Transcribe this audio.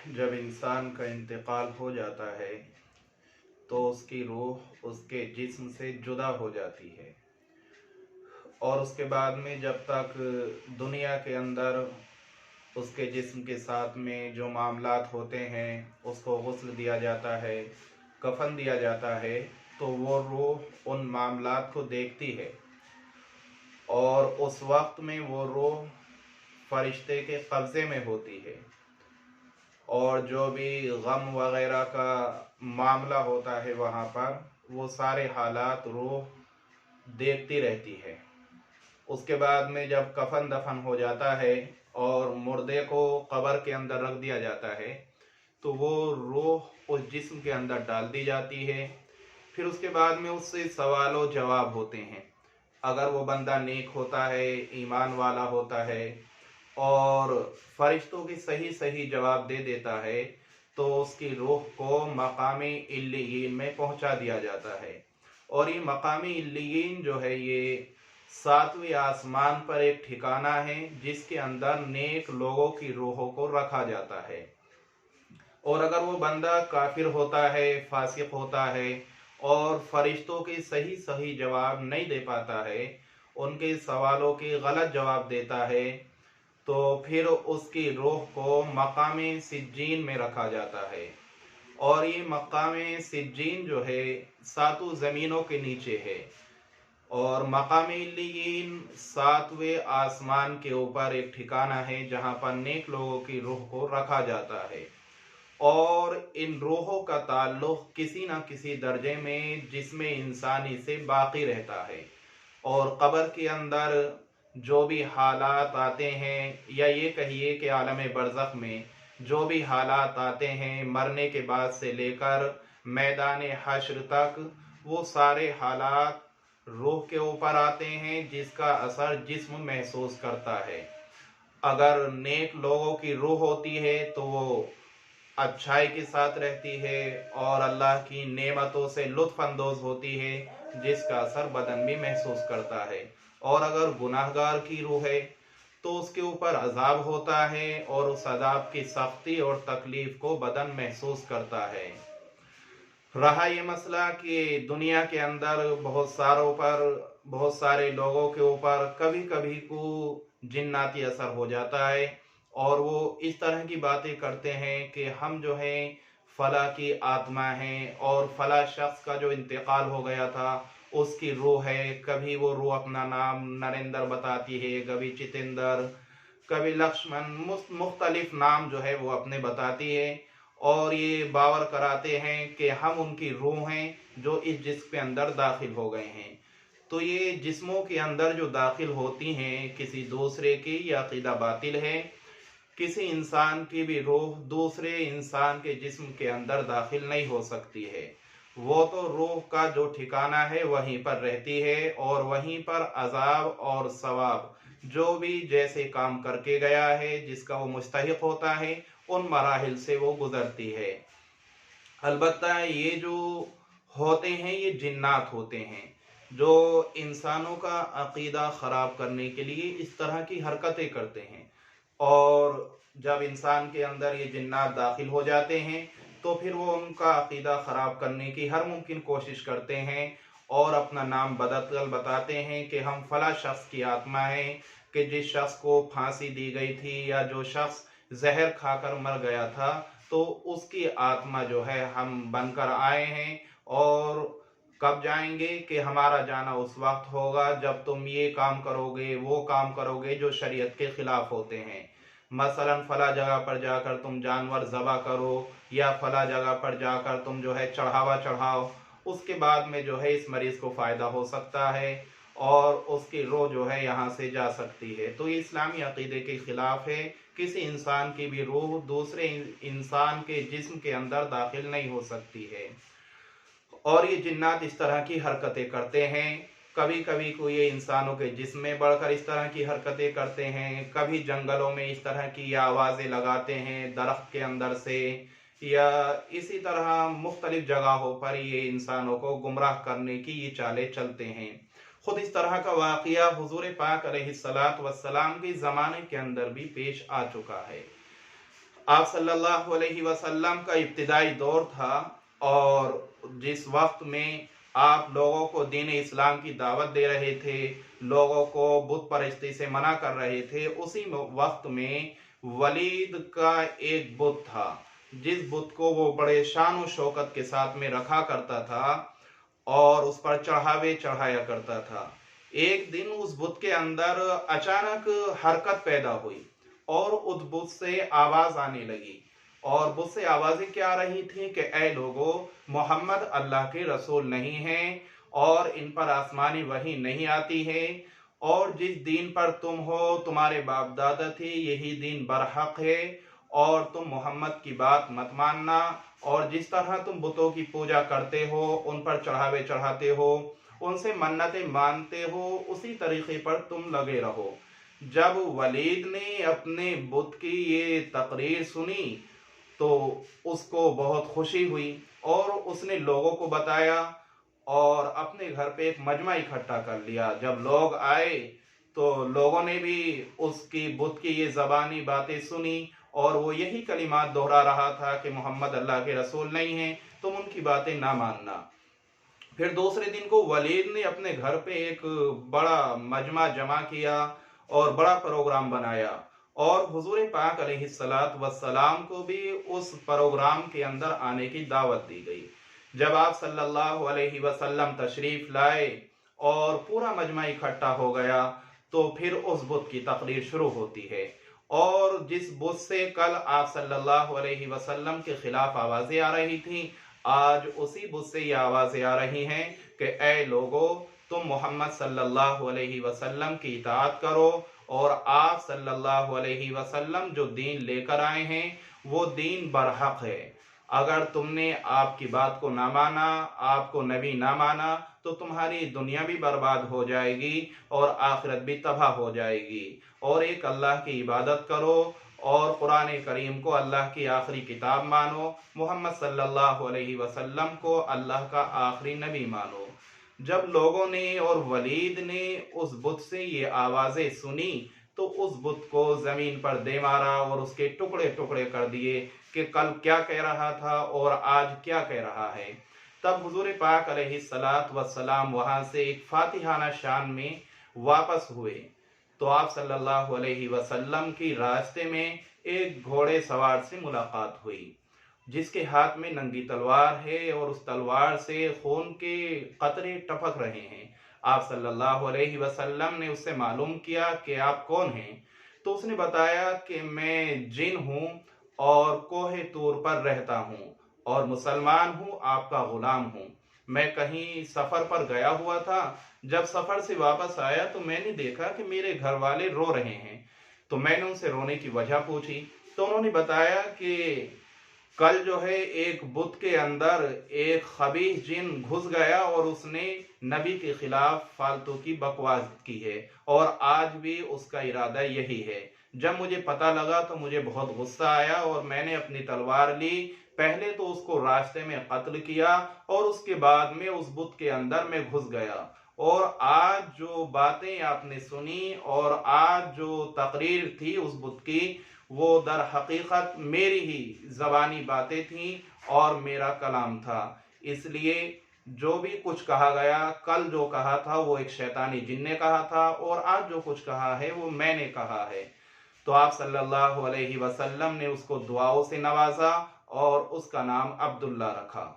جب انسان کا انتقال ہو جاتا ہے تو اس کی روح اس کے جسم سے جدا ہو جاتی ہے، اور اس کے بعد میں جب تک دنیا کے اندر اس کے جسم کے ساتھ میں جو معاملات ہوتے ہیں، اس کو غسل دیا جاتا ہے، کفن دیا جاتا ہے، تو وہ روح ان معاملات کو دیکھتی ہے، اور اس وقت میں وہ روح فرشتے کے قبضے میں ہوتی ہے، اور جو بھی غم وغیرہ کا معاملہ ہوتا ہے وہاں پر وہ سارے حالات روح دیکھتی رہتی ہے۔ اس کے بعد میں جب کفن دفن ہو جاتا ہے اور مردے کو قبر کے اندر رکھ دیا جاتا ہے تو وہ روح اس جسم کے اندر ڈال دی جاتی ہے۔ پھر اس کے بعد میں اس سے سوال و جواب ہوتے ہیں۔ اگر وہ بندہ نیک ہوتا ہے، ایمان والا ہوتا ہے اور فرشتوں کی صحیح جواب دے دیتا ہے تو اس کی روح کو مقامی علیین میں پہنچا دیا جاتا ہے، اور یہ مقامی علیین جو ہے یہ 7ویں آسمان پر ایک ٹھکانہ ہے جس کے اندر نیک لوگوں کی روحوں کو رکھا جاتا ہے۔ اور اگر وہ بندہ کافر ہوتا ہے، فاسق ہوتا ہے اور فرشتوں کے صحیح جواب نہیں دے پاتا ہے، ان کے سوالوں کے غلط جواب دیتا ہے، تو پھر اس کی روح کو مقام سجین میں رکھا جاتا ہے، اور یہ مقام سجین جو ہے 7 زمینوں کے نیچے ہے، اور مقام علیین 7ویں آسمان کے اوپر ایک ٹھکانہ ہے جہاں پر نیک لوگوں کی روح کو رکھا جاتا ہے، اور ان روحوں کا تعلق کسی نہ کسی درجے میں جسم انسانی سے باقی رہتا ہے، اور قبر کے اندر جو بھی حالات آتے ہیں، یا یہ کہیے کہ عالم برزخ میں جو بھی حالات آتے ہیں مرنے کے بعد سے لے کر میدان حشر تک، وہ سارے حالات روح کے اوپر آتے ہیں جس کا اثر جسم محسوس کرتا ہے۔ اگر نیک لوگوں کی روح ہوتی ہے تو وہ اچھائی کے ساتھ رہتی ہے اور اللہ کی نعمتوں سے لطف اندوز ہوتی ہے جس کا اثر بدن بھی محسوس کرتا ہے، اور اگر گناہگار کی روح ہے تو اس کے اوپر عذاب ہوتا ہے اور اس عذاب کی سختی اور تکلیف کو بدن محسوس کرتا ہے۔ رہا یہ مسئلہ کہ دنیا کے اندر بہت سارے لوگوں کے اوپر کبھی کبھی کو جناتی اثر ہو جاتا ہے، اور وہ اس طرح کی باتیں کرتے ہیں کہ ہم جو ہیں فلاں کی آتما ہیں، اور فلاں شخص کا جو انتقال ہو گیا تھا اس کی روح ہے۔ کبھی وہ روح اپنا نام نریندر بتاتی ہے، کبھی چتندر، کبھی لکشمن، مختلف نام جو ہے وہ اپنے بتاتی ہے، اور یہ باور کراتے ہیں کہ ہم ان کی روح ہیں جو اس جسم کے اندر داخل ہو گئے ہیں۔ تو یہ جسموں کے اندر جو داخل ہوتی ہیں کسی دوسرے کی، یہ عقیدہ باطل ہے۔ کسی انسان کی بھی روح دوسرے انسان کے جسم کے اندر داخل نہیں ہو سکتی ہے، وہ تو روح کا جو ٹھکانہ ہے وہیں پر رہتی ہے، اور وہیں پر عذاب اور ثواب جو بھی جیسے کام کر کے گیا ہے جس کا وہ مستحق ہوتا ہے ان مراحل سے وہ گزرتی ہے۔ البتہ یہ جو ہوتے ہیں یہ جنات ہوتے ہیں جو انسانوں کا عقیدہ خراب کرنے کے لیے اس طرح کی حرکتیں کرتے ہیں، اور جب انسان کے اندر یہ جنات داخل ہو جاتے ہیں تو پھر وہ ان کا عقیدہ خراب کرنے کی ہر ممکن کوشش کرتے ہیں، اور اپنا نام بدل بتاتے ہیں کہ ہم فلاں شخص کی آتما ہیں، کہ جس شخص کو پھانسی دی گئی تھی یا جو شخص زہر کھا کر مر گیا تھا تو اس کی آتما جو ہے ہم بن کر آئے ہیں، اور کب جائیں گے کہ ہمارا جانا اس وقت ہوگا جب تم یہ کام کرو گے، وہ کام کرو گے جو شریعت کے خلاف ہوتے ہیں۔ مثلا فلاں جگہ پر جا کر تم جانور ذبح کرو، یا فلاں جگہ پر جا کر تم جو ہے چڑھاوا چڑھاؤ، اس کے بعد میں جو ہے اس مریض کو فائدہ ہو سکتا ہے اور اس کی روح جو ہے یہاں سے جا سکتی ہے۔ تو یہ اسلامی عقیدے کے خلاف ہے۔ کسی انسان کی بھی روح دوسرے انسان کے جسم کے اندر داخل نہیں ہو سکتی ہے، اور یہ جنات اس طرح کی حرکتیں کرتے ہیں۔ کبھی کبھی کو یہ انسانوں کے جسم میں بڑھ کر اس طرح کی حرکتیں کرتے ہیں، کبھی جنگلوں میں اس طرح کی آوازیں لگاتے ہیں درخت کے اندر سے، یا اسی طرح مختلف جگہوں پر یہ انسانوں کو گمراہ کرنے کی یہ چالیں چلتے ہیں۔ خود اس طرح کا واقعہ حضور پاک علیہ الصلوۃ والسلام کے زمانے کے اندر بھی پیش آ چکا ہے۔ آپ صلی اللہ علیہ وسلم کا ابتدائی دور تھا، اور جس وقت میں آپ لوگوں کو دین اسلام کی دعوت دے رہے تھے، لوگوں کو بت پرستی سے منع کر رہے تھے، اسی وقت میں ولید کا ایک بت تھا، جس بت کو وہ بڑے شان و شوکت کے ساتھ میں رکھا کرتا تھا اور اس پر چڑھاوے چڑھایا کرتا تھا۔ ایک دن اس بت کے اندر اچانک حرکت پیدا ہوئی اور اس بت سے آواز آنے لگی، اور بت سے آوازیں کیا آ رہی تھیں کہ اے لوگو، محمد اللہ کے رسول نہیں ہیں، اور ان پر آسمانی وحی نہیں آتی ہے، اور جس دین پر تم ہو، تمہارے باپ دادا تھے، یہی دین برحق ہے، اور تم محمد کی بات مت ماننا، اور جس طرح تم بتوں کی پوجا کرتے ہو، ان پر چڑھاوے چڑھاتے ہو، ان سے منتیں مانتے ہو، اسی طریقے پر تم لگے رہو۔ جب ولید نے اپنے بت کی یہ تقریر سنی تو اس کو بہت خوشی ہوئی، اور اس نے لوگوں کو بتایا اور اپنے گھر پہ ایک مجمع اکٹھا کر لیا۔ جب لوگ آئے تو لوگوں نے بھی اس کی بت کی یہ زبانی باتیں سنی، اور وہ یہی کلمات دہرا رہا تھا کہ محمد اللہ کے رسول نہیں ہیں، تم ان کی باتیں نہ ماننا۔ پھر دوسرے دن کو ولید نے اپنے گھر پہ ایک بڑا مجمع جمع کیا اور بڑا پروگرام بنایا، اور حضور پاک علیہ السلام کو بھی اس پروگرام کے اندر آنے کی دعوت دی گئی۔ جب آپ صلی اللہ علیہ وسلم تشریف لائے اور پورا مجمع اکٹھا ہو گیا تو پھر اس بت کی تقریر شروع ہوتی ہے، اور جس بت سے کل آپ صلی اللہ علیہ وسلم کے خلاف آوازیں آ رہی تھیں، آج اسی بت سے یہ آوازیں آ رہی ہیں کہ اے لوگو، تم محمد صلی اللہ علیہ وسلم کی اطاعت کرو، اور آپ صلی اللہ علیہ وسلم جو دین لے کر آئے ہیں وہ دین برحق ہے۔ اگر تم نے آپ کی بات کو نہ مانا، آپ کو نبی نہ مانا، تو تمہاری دنیا بھی برباد ہو جائے گی اور آخرت بھی تباہ ہو جائے گی، اور ایک اللہ کی عبادت کرو، اور قرآن کریم کو اللہ کی آخری کتاب مانو، محمد صلی اللہ علیہ وسلم کو اللہ کا آخری نبی مانو۔ جب لوگوں نے اور ولید نے اس بت سے یہ آوازیں سنی تو اس بت کو زمین پر دے مارا اور اس کے ٹکڑے ٹکڑے کر دیے کہ کل کیا کہہ رہا تھا اور آج کیا کہہ رہا ہے۔ تب حضور پاک علیہ السلام وہاں سے ایک فاتحانہ شان میں واپس ہوئے تو آپ صلی اللہ علیہ وسلم کی راستے میں ایک گھوڑے سوار سے ملاقات ہوئی، جس کے ہاتھ میں ننگی تلوار ہے اور اس تلوار سے خون کے قطرے ٹپک رہے ہیں۔ آپ صلی اللہ علیہ وسلم نے اس سے معلوم کیا کہ آپ کون ہیں، تو اس نے بتایا کہ میں جن ہوں اور کوہ طور پر رہتا ہوں، اور مسلمان ہوں، آپ کا غلام ہوں۔ میں کہیں سفر پر گیا ہوا تھا، جب سفر سے واپس آیا تو میں نے دیکھا کہ میرے گھر والے رو رہے ہیں، تو میں نے ان سے رونے کی وجہ پوچھی، تو انہوں نے بتایا کہ کل جو ہے ایک بت کے اندر ایک خبیث جن گھس گیا اور اس نے نبی کے خلاف فالتو کی بکواس کی ہے، اور آج بھی اس کا ارادہ یہی ہے۔ جب مجھے پتہ لگا تو مجھے بہت غصہ آیا اور میں نے اپنی تلوار لی، پہلے تو اس کو راستے میں قتل کیا اور اس کے بعد میں اس بت کے اندر میں گھس گیا، اور آج جو باتیں آپ نے سنی اور آج جو تقریر تھی اس بت کی، وہ در حقیقت میری ہی زبانی باتیں تھیں اور میرا کلام تھا۔ اس لیے جو بھی کچھ کہا گیا، کل جو کہا تھا وہ ایک شیطانی جن نے کہا تھا، اور آج جو کچھ کہا ہے وہ میں نے کہا ہے۔ تو آپ صلی اللہ علیہ وسلم نے اس کو دعاؤں سے نوازا اور اس کا نام عبداللہ رکھا۔